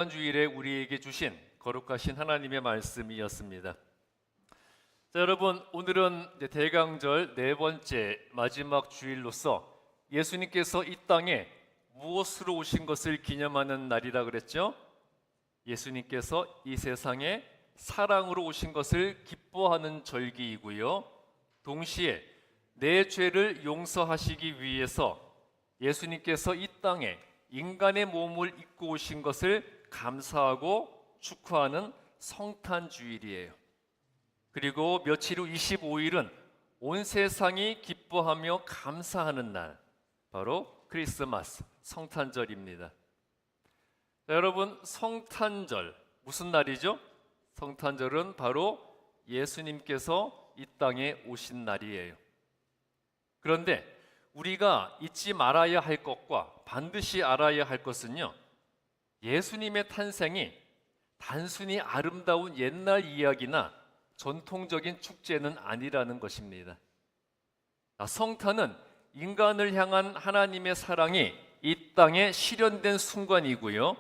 이번 주일에 우리에게 주신 거룩하신 하나님의 말씀이었습니다. 자, 여러분, 오늘은 대강절 네 번째 마지막 주일로서 예수님께서 이 땅에 무엇으로 오신 것을 기념하는 날이라 그랬죠? 예수님께서 이 세상에 사랑으로 오신 것을 기뻐하는 절기이고요, 동시에 내 죄를 용서하시기 위해서 예수님께서 이 땅에 인간의 몸을 입고 오신 것을 감사하고 축하하는 성탄주일이에요. 그리고 며칠 후 25일은 온 세상이 기뻐하며 감사하는 날, 바로 크리스마스, 성탄절입니다. 자, 여러분, 성탄절 무슨 날이죠? 성탄절은 바로 예수님께서 이 땅에 오신 날이에요. 그런데 우리가 잊지 말아야 할 것과 반드시 알아야 할 것은요, 예수님의 탄생이 단순히 아름다운 옛날 이야기나 전통적인 축제는 아니라는 것입니다. 성탄은 인간을 향한 하나님의 사랑이 이 땅에 실현된 순간이고요,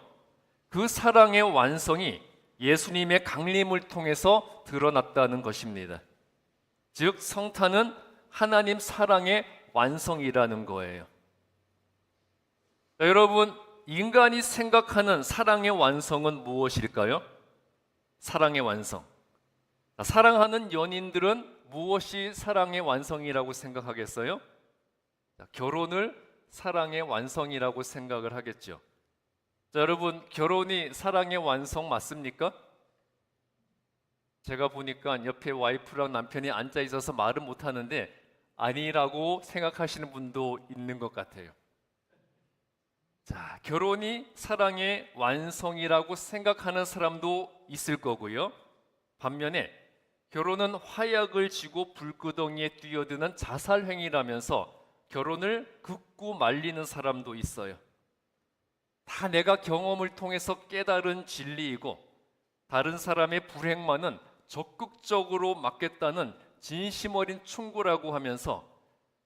그 사랑의 완성이 예수님의 강림을 통해서 드러났다는 것입니다. 즉, 성탄은 하나님 사랑의 완성이라는 거예요. 자, 여러분, 인간이 생각하는 사랑의 완성은 무엇일까요? 사랑의 완성. 사랑하는 연인들은 무엇이 사랑의 완성이라고 생각하겠어요? 결혼을 사랑의 완성이라고 생각을 하겠죠. 자, 여러분, 결혼이 사랑의 완성 맞습니까? 제가 보니까 옆에 와이프랑 남편이 앉아 있어서 말은 못하는데 아니라고 생각하시는 분도 있는 것 같아요. 자, 결혼이 사랑의 완성이라고 생각하는 사람도 있을 거고요, 반면에 결혼은 화약을 쥐고 불구덩이에 뛰어드는 자살행위라면서 결혼을 긋고 말리는 사람도 있어요. 다 내가 경험을 통해서 깨달은 진리이고 다른 사람의 불행만은 적극적으로 막겠다는 진심 어린 충고라고 하면서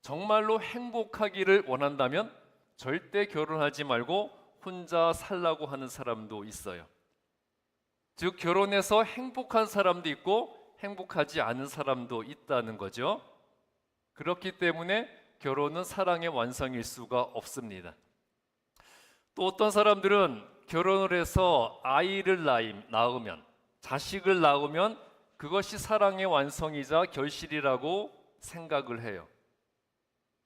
정말로 행복하기를 원한다면 절대 결혼하지 말고 혼자 살라고 하는 사람도 있어요. 즉, 결혼해서 행복한 사람도 있고 행복하지 않은 사람도 있다는 거죠. 그렇기 때문에 결혼은 사랑의 완성일 수가 없습니다. 또 어떤 사람들은 결혼을 해서 아이를 낳으면, 자식을 낳으면 그것이 사랑의 완성이자 결실이라고 생각을 해요.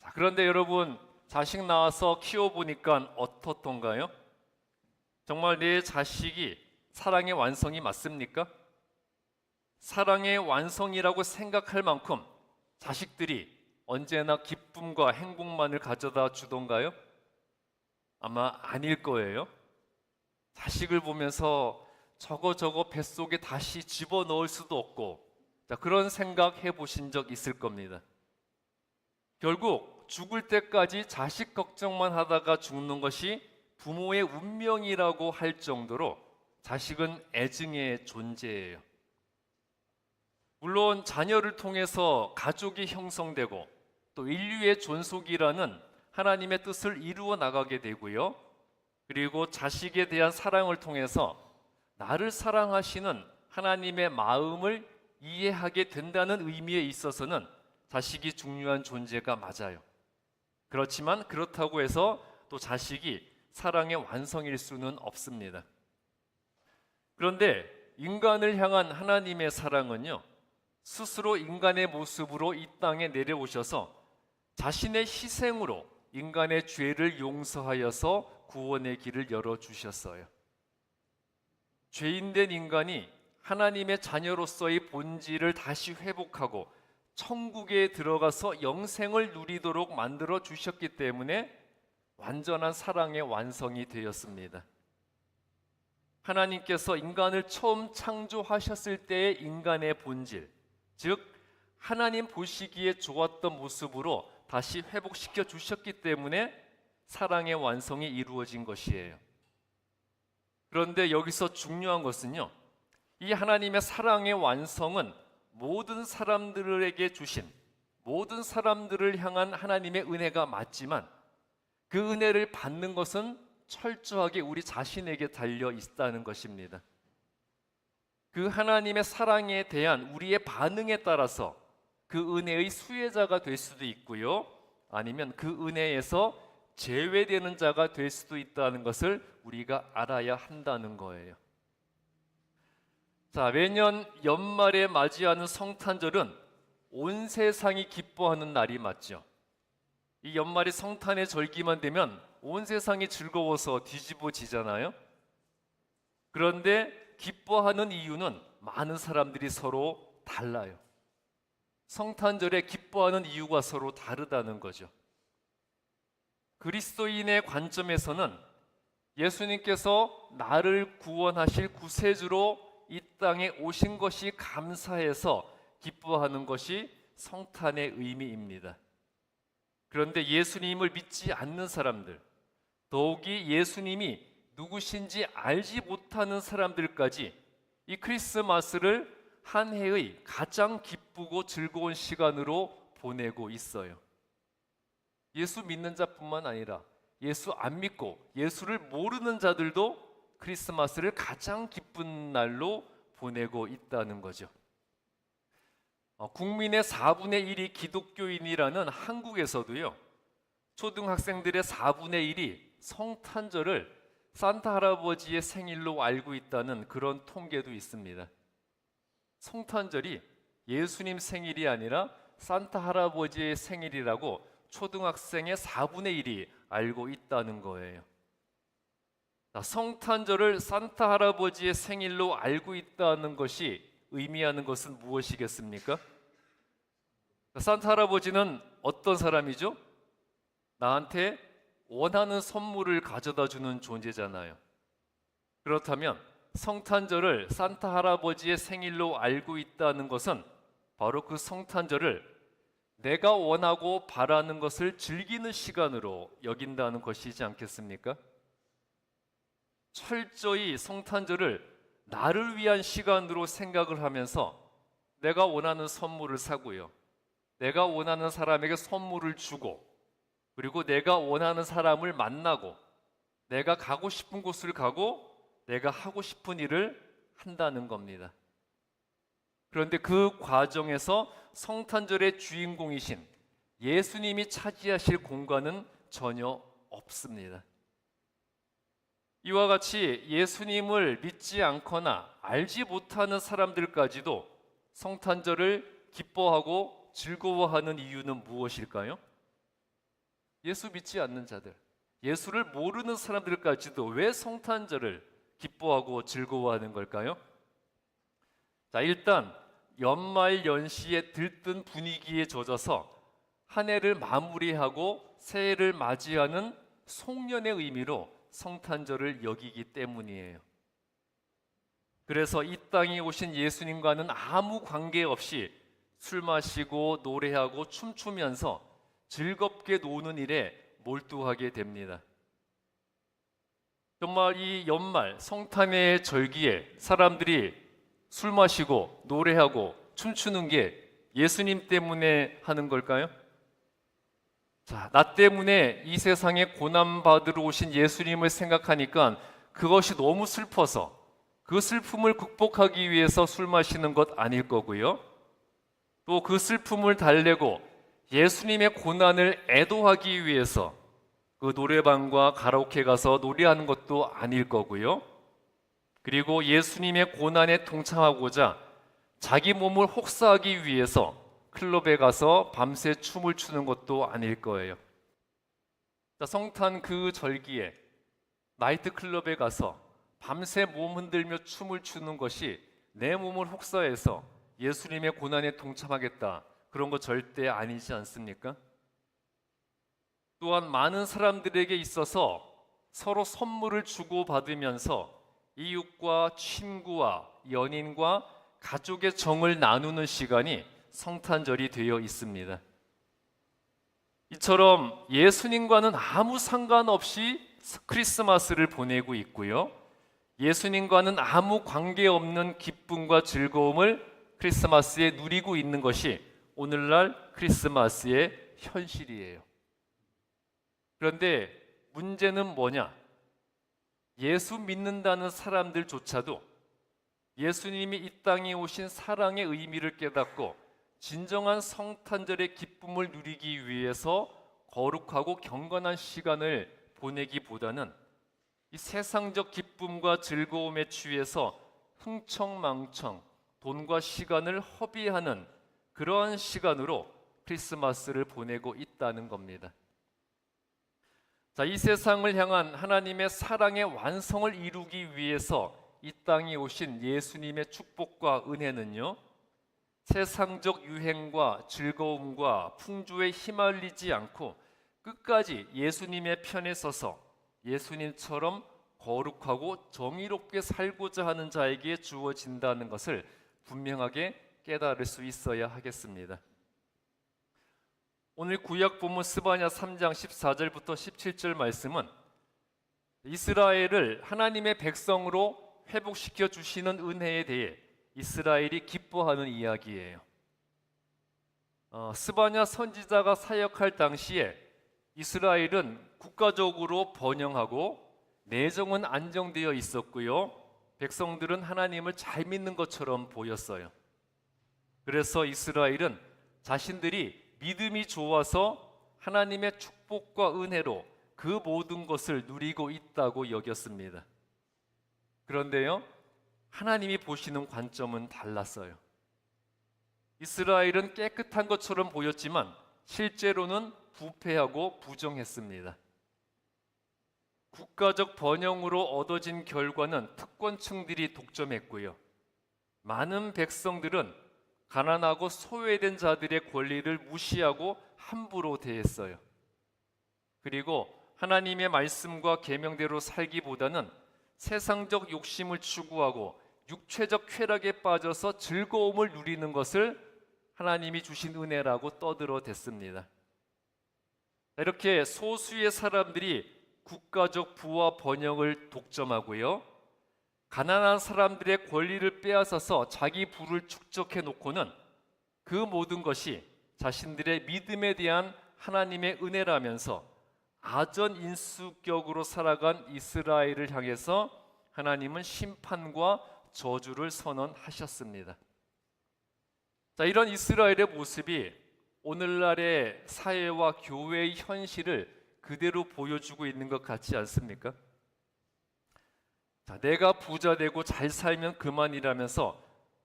자, 그런데 여러분, 자식 낳아서 키워보니까 어떻던가요? 정말 내 자식이 사랑의 완성이 맞습니까? 사랑의 완성이라고 생각할 만큼 자식들이 언제나 기쁨과 행복만을 가져다 주던가요? 아마 아닐 거예요. 자식을 보면서 저거 뱃속에 다시 집어넣을 수도 없고, 그런 생각 해보신 적 있을 겁니다. 결국 죽을 때까지 자식 걱정만 하다가 죽는 것이 부모의 운명이라고 할 정도로 자식은 애증의 존재예요. 물론 자녀를 통해서 가족이 형성되고 또 인류의 존속이라는 하나님의 뜻을 이루어 나가게 되고요, 그리고 자식에 대한 사랑을 통해서 나를 사랑하시는 하나님의 마음을 이해하게 된다는 의미에 있어서는 자식이 중요한 존재가 맞아요. 그렇지만 그렇다고 해서 또 자식이 사랑의 완성일 수는 없습니다. 그런데 인간을 향한 하나님의 사랑은요, 스스로 인간의 모습으로 이 땅에 내려오셔서 자신의 희생으로 인간의 죄를 용서하여서 구원의 길을 열어주셨어요. 죄인된 인간이 하나님의 자녀로서의 본질을 다시 회복하고 천국에 들어가서 영생을 누리도록 만들어 주셨기 때문에 완전한 사랑의 완성이 되었습니다. 하나님께서 인간을 처음 창조하셨을 때의 인간의 본질, 즉 하나님 보시기에 좋았던 모습으로 다시 회복시켜 주셨기 때문에 사랑의 완성이 이루어진 것이에요. 그런데 여기서 중요한 것은요, 이 하나님의 사랑의 완성은 모든 사람들에게 주신, 모든 사람들을 향한 하나님의 은혜가 맞지만 그 은혜를 받는 것은 철저하게 우리 자신에게 달려 있다는 것입니다. 그 하나님의 사랑에 대한 우리의 반응에 따라서 그 은혜의 수혜자가 될 수도 있고요, 아니면 그 은혜에서 제외되는 자가 될 수도 있다는 것을 우리가 알아야 한다는 거예요. 자, 매년 연말에 맞이하는 성탄절은 온 세상이 기뻐하는 날이 맞죠. 이 연말이 성탄의 절기만 되면 온 세상이 즐거워서 뒤집어지잖아요. 그런데 기뻐하는 이유는 많은 사람들이 서로 달라요. 성탄절에 기뻐하는 이유가 서로 다르다는 거죠. 그리스도인의 관점에서는 예수님께서 나를 구원하실 구세주로 이 땅에 오신 것이 감사해서 기뻐하는 것이 성탄의 의미입니다. 그런데 예수님을 믿지 않는 사람들, 더욱이 예수님이 누구신지 알지 못하는 사람들까지 이 크리스마스를 한 해의 가장 기쁘고 즐거운 시간으로 보내고 있어요. 예수 믿는 자뿐만 아니라 예수 안 믿고 예수를 모르는 자들도 크리스마스를 가장 기쁜 날로 보내고 있다는 거죠. 국민의 4분의 1이 기독교인이라는 한국에서도요, 초등학생들의 4분의 1이 성탄절을 산타 할아버지의 생일로 알고 있다는 그런 통계도 있습니다. 성탄절이 예수님 생일이 아니라 산타 할아버지의 생일이라고 초등학생의 4분의 1이 알고 있다는 거예요. 성탄절을 산타 할아버지의 생일로 알고 있다는 것이 의미하는 것은 무엇이겠습니까? 산타 할아버지는 어떤 사람이죠? 나한테 원하는 선물을 가져다 주는 존재잖아요. 그렇다면 성탄절을 산타 할아버지의 생일로 알고 있다는 것은 바로 그 성탄절을 내가 원하고 바라는 것을 즐기는 시간으로 여긴다는 것이지 않겠습니까? 철저히 성탄절을 나를 위한 시간으로 생각을 하면서 내가 원하는 선물을 사고요, 내가 원하는 사람에게 선물을 주고, 그리고 내가 원하는 사람을 만나고, 내가 가고 싶은 곳을 가고, 내가 하고 싶은 일을 한다는 겁니다. 그런데 그 과정에서 성탄절의 주인공이신 예수님이 차지하실 공간은 전혀 없습니다. 이와 같이 예수님을 믿지 않거나 알지 못하는 사람들까지도 성탄절을 기뻐하고 즐거워하는 이유는 무엇일까요? 예수 믿지 않는 자들, 예수를 모르는 사람들까지도 왜 성탄절을 기뻐하고 즐거워하는 걸까요? 자, 일단 연말 연시에 들뜬 분위기에 젖어서 한 해를 마무리하고 새해를 맞이하는 송년의 의미로 성탄절을 여기기 때문이에요. 그래서 이 땅에 오신 예수님과는 아무 관계없이 술 마시고 노래하고 춤추면서 즐겁게 노는 일에 몰두하게 됩니다. 정말 이 연말 성탄의 절기에 사람들이 술 마시고 노래하고 춤추는 게 예수님 때문에 하는 걸까요? 자, 나 때문에 이 세상에 고난받으러 오신 예수님을 생각하니까 그것이 너무 슬퍼서 그 슬픔을 극복하기 위해서 술 마시는 것 아닐 거고요, 또 그 슬픔을 달래고 예수님의 고난을 애도하기 위해서 그 노래방과 가라오케 가서 노래하는 것도 아닐 거고요, 그리고 예수님의 고난에 동참하고자 자기 몸을 혹사하기 위해서 클럽에 가서 밤새 춤을 추는 것도 아닐 거예요. 자, 성탄 그 절기에 나이트클럽에 가서 밤새 몸 흔들며 춤을 추는 것이 내 몸을 혹사해서 예수님의 고난에 동참하겠다, 그런 거 절대 아니지 않습니까? 또한 많은 사람들에게 있어서 서로 선물을 주고받으면서 이웃과 친구와 연인과 가족의 정을 나누는 시간이 성탄절이 되어 있습니다. 이처럼 예수님과는 아무 상관없이 크리스마스를 보내고 있고요, 예수님과는 아무 관계없는 기쁨과 즐거움을 크리스마스에 누리고 있는 것이 오늘날 크리스마스의 현실이에요. 그런데 문제는 뭐냐? 예수 믿는다는 사람들조차도 예수님이 이 땅에 오신 사랑의 의미를 깨닫고 진정한 성탄절의 기쁨을 누리기 위해서 거룩하고 경건한 시간을 보내기보다는 이 세상적 기쁨과 즐거움에 취해서 흥청망청 돈과 시간을 허비하는 그러한 시간으로 크리스마스를 보내고 있다는 겁니다. 자, 이 세상을 향한 하나님의 사랑의 완성을 이루기 위해서 이 땅에 오신 예수님의 축복과 은혜는요, 세상적 유행과 즐거움과 풍조에 휘말리지 않고 끝까지 예수님의 편에 서서 예수님처럼 거룩하고 정의롭게 살고자 하는 자에게 주어진다는 것을 분명하게 깨달을 수 있어야 하겠습니다. 오늘 구약 본문 스바냐 3장 14절부터 17절 말씀은 이스라엘을 하나님의 백성으로 회복시켜 주시는 은혜에 대해 이스라엘이 기뻐하는 이야기예요. 스바냐 선지자가 사역할 당시에 이스라엘은 국가적으로 번영하고 내정은 안정되어 있었고요, 백성들은 하나님을 잘 믿는 것처럼 보였어요. 그래서 이스라엘은 자신들이 믿음이 좋아서 하나님의 축복과 은혜로 그 모든 것을 누리고 있다고 여겼습니다. 그런데요, 하나님이 보시는 관점은 달랐어요. 이스라엘은 깨끗한 것처럼 보였지만 실제로는 부패하고 부정했습니다. 국가적 번영으로 얻어진 결과는 특권층들이 독점했고요, 많은 백성들은 가난하고 소외된 자들의 권리를 무시하고 함부로 대했어요. 그리고 하나님의 말씀과 계명대로 살기보다는 세상적 욕심을 추구하고 육체적 쾌락에 빠져서 즐거움을 누리는 것을 하나님이 주신 은혜라고 떠들어댔습니다. 이렇게 소수의 사람들이 국가적 부와 번영을 독점하고요, 가난한 사람들의 권리를 빼앗아서 자기 부를 축적해 놓고는 그 모든 것이 자신들의 믿음에 대한 하나님의 은혜라면서 아전인수격으로 살아간 이스라엘을 향해서 하나님은 심판과 저주를 선언하셨습니다. 자, 이런 이스라엘의 모습이 오늘날의 사회와 교회의 현실을 그대로 보여주고 있는 것 같지 않습니까? 자, 내가 부자 되고 잘 살면 그만이라면서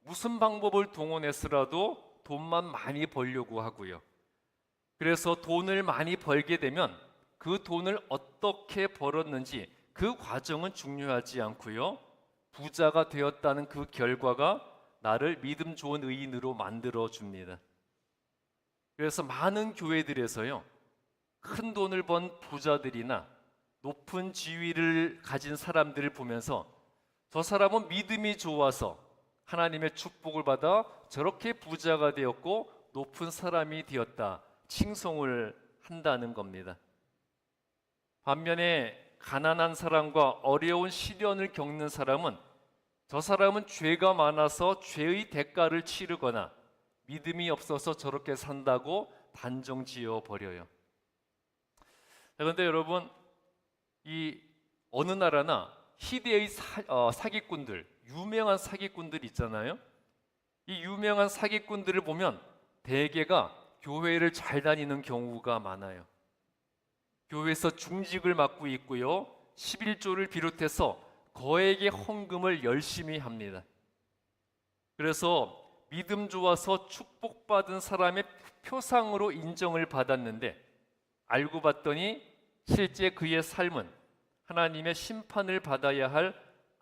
무슨 방법을 동원해서라도 돈만 많이 벌려고 하고요, 그래서 돈을 많이 벌게 되면 그 돈을 어떻게 벌었는지 그 과정은 중요하지 않고요, 부자가 되었다는 그 결과가 나를 믿음 좋은 의인으로 만들어 줍니다. 그래서 많은 교회들에서요, 큰 돈을 번 부자들이나 높은 지위를 가진 사람들을 보면서 저 사람은 믿음이 좋아서 하나님의 축복을 받아 저렇게 부자가 되었고 높은 사람이 되었다 칭송을 한다는 겁니다. 반면에 가난한 사람과 어려운 시련을 겪는 사람은 저 사람은 죄가 많아서 죄의 대가를 치르거나 믿음이 없어서 저렇게 산다고 단정 지어 버려요. 그런데 여러분, 이 어느 나라나 희대의 사기꾼들, 유명한 사기꾼들 있잖아요. 이 유명한 사기꾼들을 보면 대개가 교회를 잘 다니는 경우가 많아요. 교회에서 중직을 맡고 있고요, 11조를 비롯해서 거액의 헌금을 열심히 합니다. 그래서 믿음 좋아서 축복받은 사람의 표상으로 인정을 받았는데 알고 봤더니 실제 그의 삶은 하나님의 심판을 받아야 할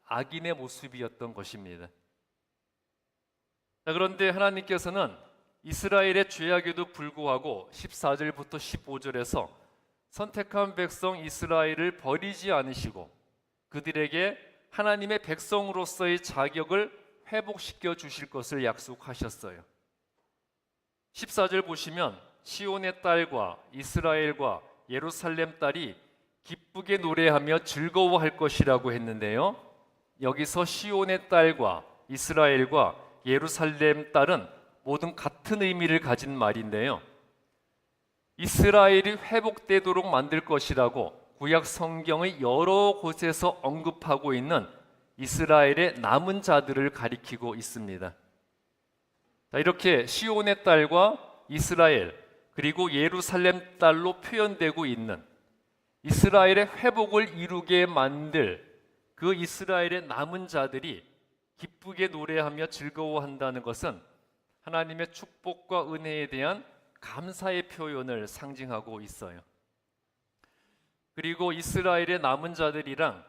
악인의 모습이었던 것입니다. 자, 그런데 하나님께서는 이스라엘의 죄악에도 불구하고 14절부터 15절에서 선택한 백성 이스라엘을 버리지 않으시고 그들에게 하나님의 백성으로서의 자격을 회복시켜 주실 것을 약속하셨어요. 14절 보시면 시온의 딸과 이스라엘과 예루살렘 딸이 기쁘게 노래하며 즐거워할 것이라고 했는데요, 여기서 시온의 딸과 이스라엘과 예루살렘 딸은 모든 같은 의미를 가진 말인데요, 이스라엘이 회복되도록 만들 것이라고 구약 성경의 여러 곳에서 언급하고 있는 이스라엘의 남은 자들을 가리키고 있습니다. 자, 이렇게 시온의 딸과 이스라엘 그리고 예루살렘 딸로 표현되고 있는 이스라엘의 회복을 이루게 만들 그 이스라엘의 남은 자들이 기쁘게 노래하며 즐거워한다는 것은 하나님의 축복과 은혜에 대한 감사의 표현을 상징하고 있어요. 그리고 이스라엘의 남은 자들이랑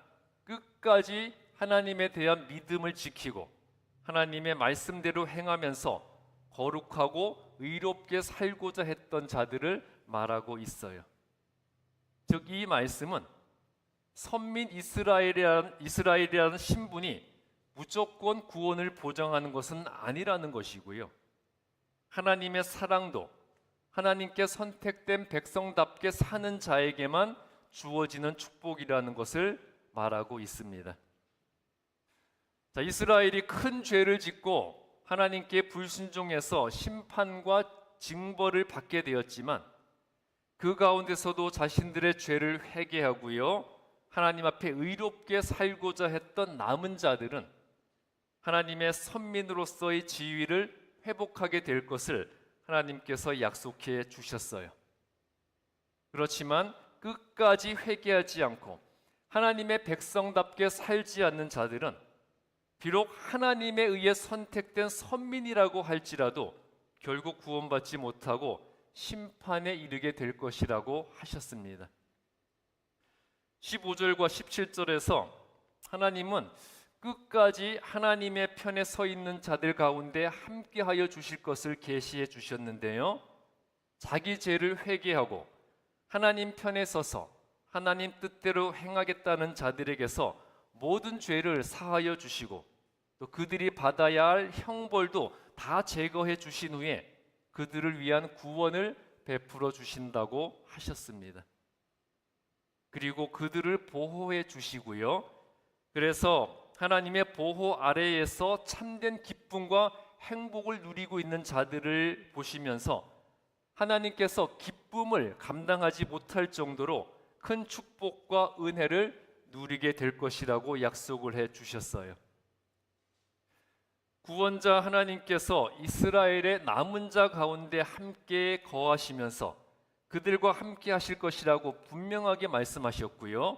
끝까지 하나님에 대한 믿음을 지키고 하나님의 말씀대로 행하면서 거룩하고 의롭게 살고자 했던 자들을 말하고 있어요. 즉 이 말씀은 선민 이스라엘이라는 신분이 무조건 구원을 보장하는 것은 아니라는 것이고요. 하나님의 사랑도 하나님께 선택된 백성답게 사는 자에게만 주어지는 축복이라는 것을 말하고 있습니다. 자, 이스라엘이 큰 죄를 짓고 하나님께 불순종해서 심판과 징벌을 받게 되었지만 그 가운데서도 자신들의 죄를 회개하고요, 하나님 앞에 의롭게 살고자 했던 남은 자들은 하나님의 선민으로서의 지위를 회복하게 될 것을 하나님께서 약속해 주셨어요. 그렇지만 끝까지 회개하지 않고 하나님의 백성답게 살지 않는 자들은 비록 하나님에 의해 선택된 선민이라고 할지라도 결국 구원받지 못하고 심판에 이르게 될 것이라고 하셨습니다. 15절과 17절에서 하나님은 끝까지 하나님의 편에 서 있는 자들 가운데 함께하여 주실 것을 계시해 주셨는데요, 자기 죄를 회개하고 하나님 편에 서서 하나님 뜻대로 행하겠다는 자들에게서 모든 죄를 사하여 주시고 또 그들이 받아야 할 형벌도 다 제거해 주신 후에 그들을 위한 구원을 베풀어 주신다고 하셨습니다. 그리고 그들을 보호해 주시고요, 그래서 하나님의 보호 아래에서 참된 기쁨과 행복을 누리고 있는 자들을 보시면서 하나님께서 기쁨을 감당하지 못할 정도로 큰 축복과 은혜를 누리게 될 것이라고 약속을 해 주셨어요. 구원자 하나님께서 이스라엘의 남은 자 가운데 함께 거하시면서 그들과 함께 하실 것이라고 분명하게 말씀하셨고요,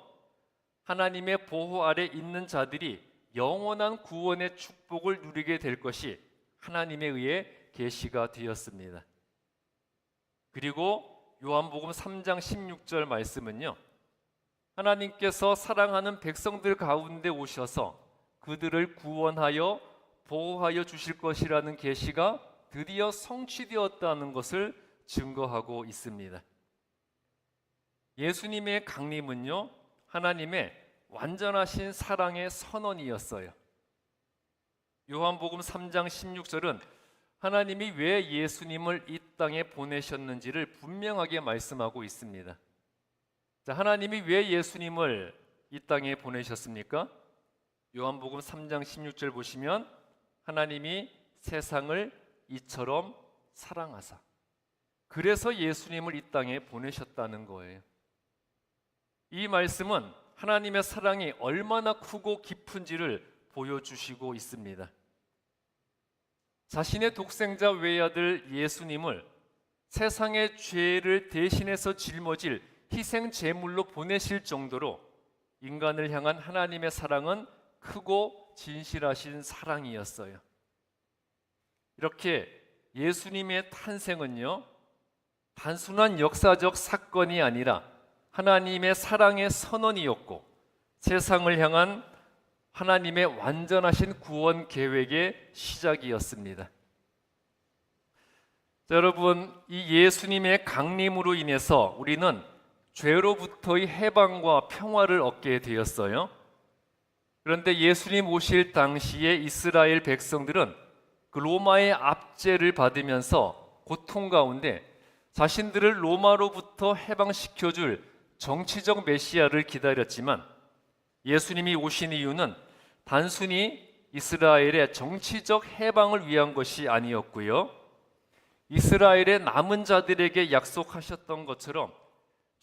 하나님의 보호 아래 있는 자들이 영원한 구원의 축복을 누리게 될 것이 하나님에 의해 계시가 되었습니다. 그리고 요한복음 3장 16절 말씀은요, 하나님께서 사랑하는 백성들 가운데 오셔서 그들을 구원하여 보호하여 주실 것이라는 계시가 드디어 성취되었다는 것을 증거하고 있습니다. 예수님의 강림은요, 하나님의 완전하신 사랑의 선언이었어요. 요한복음 3장 16절은 하나님이 왜 예수님을 이 땅에 보내셨는지를 분명하게 말씀하고 있습니다. 자, 하나님이 왜 예수님을 이 땅에 보내셨습니까? 요한복음 3장 16절 보시면 하나님이 세상을 이처럼 사랑하사, 그래서 예수님을 이 땅에 보내셨다는 거예요. 이 말씀은 하나님의 사랑이 얼마나 크고 깊은지를 보여주시고 있습니다. 자신의 독생자 외아들 예수님을 세상의 죄를 대신해서 짊어질 희생 제물로 보내실 정도로 인간을 향한 하나님의 사랑은 크고 진실하신 사랑이었어요. 이렇게 예수님의 탄생은요, 단순한 역사적 사건이 아니라 하나님의 사랑의 선언이었고 세상을 향한 하나님의 완전하신 구원 계획의 시작이었습니다. 자, 여러분, 이 예수님의 강림으로 인해서 우리는 죄로부터의 해방과 평화를 얻게 되었어요. 그런데 예수님 오실 당시에 이스라엘 백성들은 그 로마의 압제를 받으면서 고통 가운데 자신들을 로마로부터 해방시켜줄 정치적 메시아를 기다렸지만 예수님이 오신 이유는 단순히 이스라엘의 정치적 해방을 위한 것이 아니었고요, 이스라엘의 남은 자들에게 약속하셨던 것처럼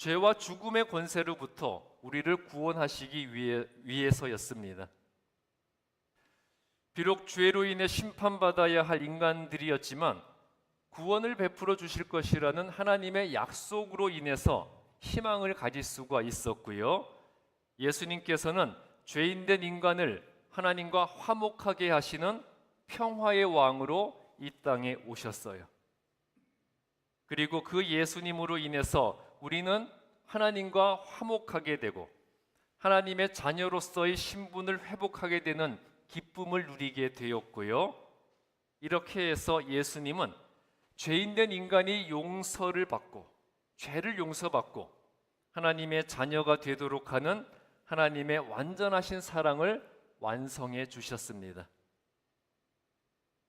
죄와 죽음의 권세로부터 우리를 구원하시기 위해서였습니다. 비록 죄로 인해 심판받아야 할 인간들이었지만 구원을 베풀어 주실 것이라는 하나님의 약속으로 인해서 희망을 가질 수가 있었고요. 예수님께서는 죄인된 인간을 하나님과 화목하게 하시는 평화의 왕으로 이 땅에 오셨어요. 그리고 그 예수님으로 인해서 우리는 하나님과 화목하게 되고 하나님의 자녀로서의 신분을 회복하게 되는 기쁨을 누리게 되었고요. 이렇게 해서 예수님은 죄인된 인간이 용서를 받고 죄를 용서받고 하나님의 자녀가 되도록 하는 하나님의 완전하신 사랑을 완성해 주셨습니다.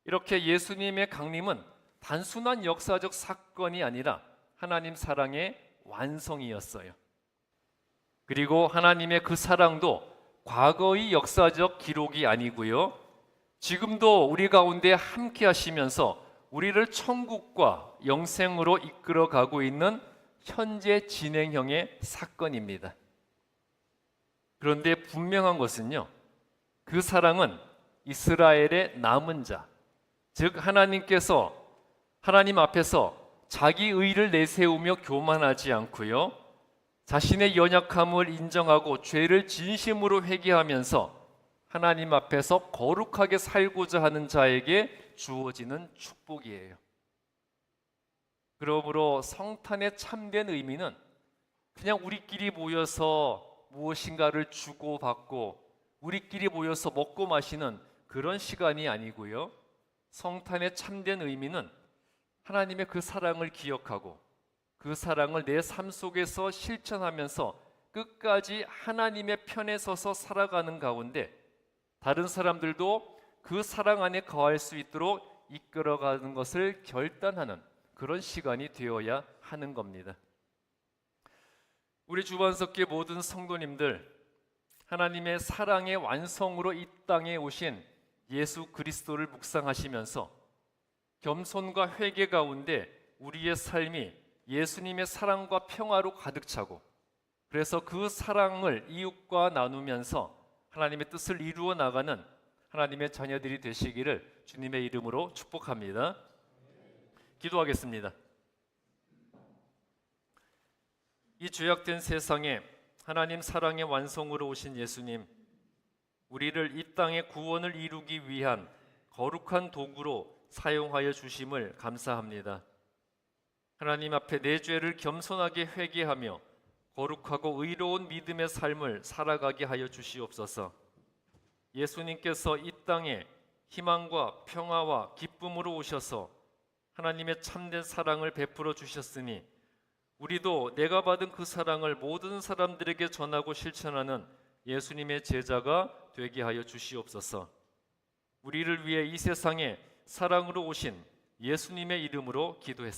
이렇게 예수님의 강림은 단순한 역사적 사건이 아니라 하나님 사랑의 완성이었어요. 그리고 하나님의 그 사랑도 과거의 역사적 기록이 아니고요. 지금도 우리 가운데 함께 하시면서 우리를 천국과 영생으로 이끌어 가고 있는 현재 진행형의 사건입니다. 그런데 분명한 것은요, 그 사랑은 이스라엘의 남은 자, 즉 하나님께서 하나님 앞에서 자기 의를 내세우며 교만하지 않고요, 자신의 연약함을 인정하고 죄를 진심으로 회개하면서 하나님 앞에서 거룩하게 살고자 하는 자에게 주어지는 축복이에요. 그러므로 성탄의 참된 의미는 그냥 우리끼리 모여서 무엇인가를 주고받고 우리끼리 모여서 먹고 마시는 그런 시간이 아니고요. 성탄의 참된 의미는 하나님의 그 사랑을 기억하고 그 사랑을 내 삶 속에서 실천하면서 끝까지 하나님의 편에 서서 살아가는 가운데 다른 사람들도 그 사랑 안에 거할 수 있도록 이끌어가는 것을 결단하는 그런 시간이 되어야 하는 겁니다. 우리 주반석계 모든 성도님들, 하나님의 사랑의 완성으로 이 땅에 오신 예수 그리스도를 묵상하시면서 겸손과 회개 가운데 우리의 삶이 예수님의 사랑과 평화로 가득 차고 그래서 그 사랑을 이웃과 나누면서 하나님의 뜻을 이루어 나가는 하나님의 자녀들이 되시기를 주님의 이름으로 축복합니다. 기도하겠습니다. 이 죄악된 세상에 하나님 사랑의 완성으로 오신 예수님, 우리를 이 땅의 구원을 이루기 위한 거룩한 도구로 사용하여 주심을 감사합니다. 하나님 앞에 내 죄를 겸손하게 회개하며 거룩하고 의로운 믿음의 삶을 살아가게 하여 주시옵소서. 예수님께서 이 땅에 희망과 평화와 기쁨으로 오셔서 하나님의 참된 사랑을 베풀어 주셨으니 우리도 내가 받은 그 사랑을 모든 사람들에게 전하고 실천하는 예수님의 제자가 되게 하여 주시옵소서. 우리를 위해 이 세상에 사랑으로 오신 예수님의 이름으로 기도했습니다.